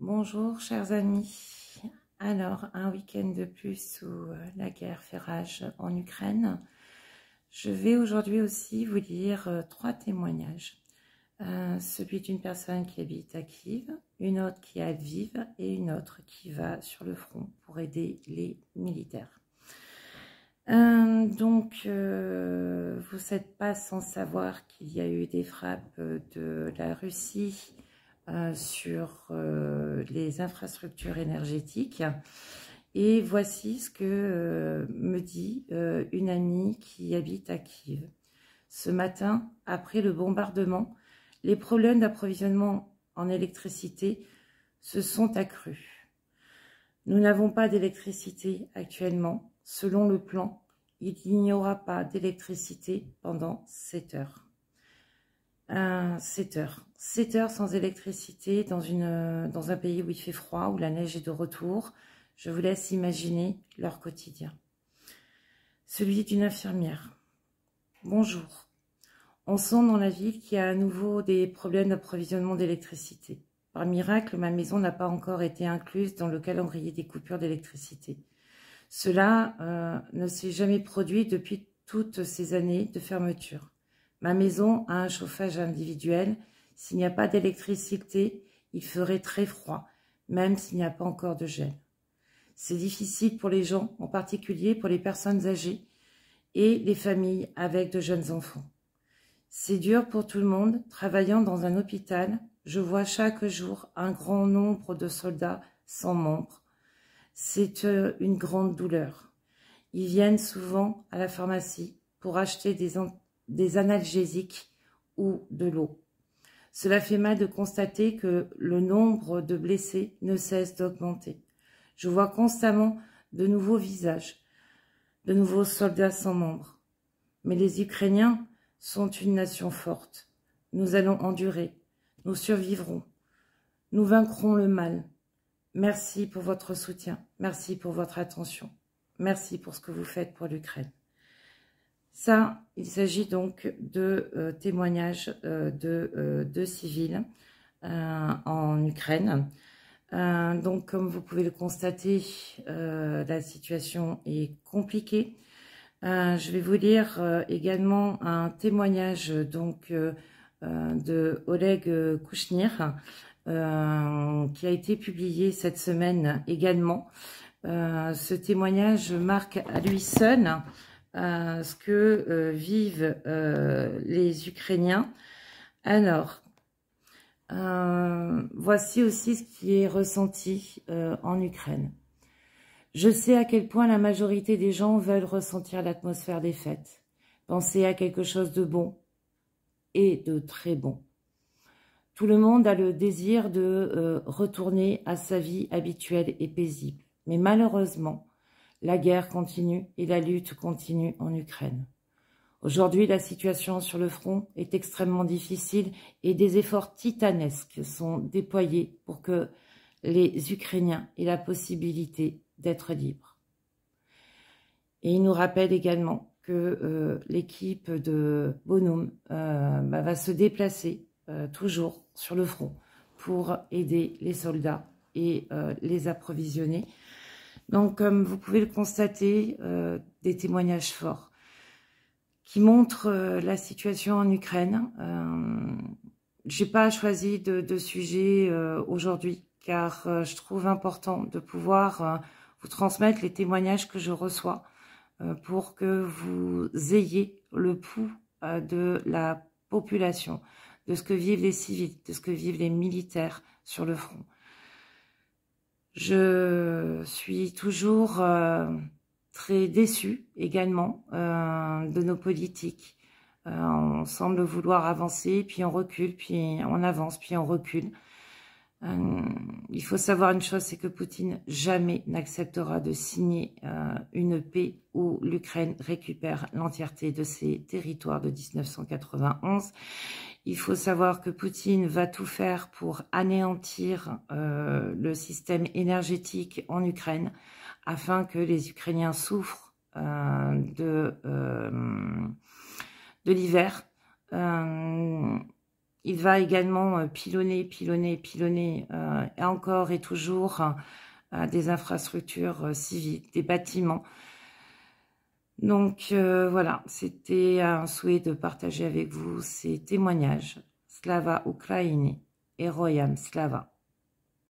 Bonjour chers amis. Alors, un week-end de plus où la guerre fait rage en Ukraine. Je vais aujourd'hui aussi vous lire 3 témoignages. Celui d'une personne qui habite à Kiev, une autre qui est à Lviv et une autre qui va sur le front pour aider les militaires. Vous n'êtes pas sans savoir qu'il y a eu des frappes de la Russie sur les infrastructures énergétiques. Et voici ce que me dit une amie qui habite à Kiev. Ce matin, après le bombardement, les problèmes d'approvisionnement en électricité se sont accrus. Nous n'avons pas d'électricité actuellement. Selon le plan, il n'y aura pas d'électricité pendant 7 heures. 7 heures. 7 heures sans électricité dans un pays où il fait froid, où la neige est de retour. Je vous laisse imaginer leur quotidien. Celui d'une infirmière. Bonjour. On sent dans la ville qu'il y a à nouveau des problèmes d'approvisionnement d'électricité. Par miracle, ma maison n'a pas encore été incluse dans le calendrier des coupures d'électricité. Cela ne s'est jamais produit depuis toutes ces années de fermeture. Ma maison a un chauffage individuel. S'il n'y a pas d'électricité, il ferait très froid, même s'il n'y a pas encore de gel. C'est difficile pour les gens, en particulier pour les personnes âgées et les familles avec de jeunes enfants. C'est dur pour tout le monde. Travaillant dans un hôpital, je vois chaque jour un grand nombre de soldats sans membres. C'est une grande douleur. Ils viennent souvent à la pharmacie pour acheter des analgésiques ou de l'eau. Cela fait mal de constater que le nombre de blessés ne cesse d'augmenter. Je vois constamment de nouveaux visages, de nouveaux soldats sans membres. Mais les Ukrainiens sont une nation forte. Nous allons endurer. Nous survivrons. Nous vaincrons le mal. Merci pour votre soutien. Merci pour votre attention. Merci pour ce que vous faites pour l'Ukraine. Ça, il s'agit donc de témoignages de civils en Ukraine. Donc, comme vous pouvez le constater, la situation est compliquée. Je vais vous lire également un témoignage donc de Oleg Kouchnir qui a été publié cette semaine également. Ce témoignage marque à lui seul ce que vivent les Ukrainiens. Alors, voici aussi ce qui est ressenti en Ukraine. Je sais à quel point la majorité des gens veulent ressentir l'atmosphère des fêtes, penser à quelque chose de bon et de très bon. Tout le monde a le désir de retourner à sa vie habituelle et paisible. Mais malheureusement, la guerre continue et la lutte continue en Ukraine. Aujourd'hui, la situation sur le front est extrêmement difficile et des efforts titanesques sont déployés pour que les Ukrainiens aient la possibilité d'être libres. Et il nous rappelle également que l'équipe de Bonhomme va se déplacer toujours sur le front pour aider les soldats et les approvisionner. Donc, comme vous pouvez le constater, des témoignages forts qui montrent la situation en Ukraine. Je n'ai pas choisi de sujet aujourd'hui, car je trouve important de pouvoir vous transmettre les témoignages que je reçois pour que vous ayez le pouls de la population, de ce que vivent les civils, de ce que vivent les militaires sur le front. Je suis toujours très déçue également de nos politiques. On semble vouloir avancer, puis on recule, puis on avance, puis on recule. Il faut savoir une chose, c'est que Poutine jamais n'acceptera de signer une paix où l'Ukraine récupère l'entièreté de ses territoires de 1991. Il faut savoir que Poutine va tout faire pour anéantir le système énergétique en Ukraine afin que les Ukrainiens souffrent de l'hiver. il va également pilonner encore et toujours des infrastructures civiles, des bâtiments. Donc voilà, c'était un souhait de partager avec vous ces témoignages. Slava Ukraini, Heroyam Slava.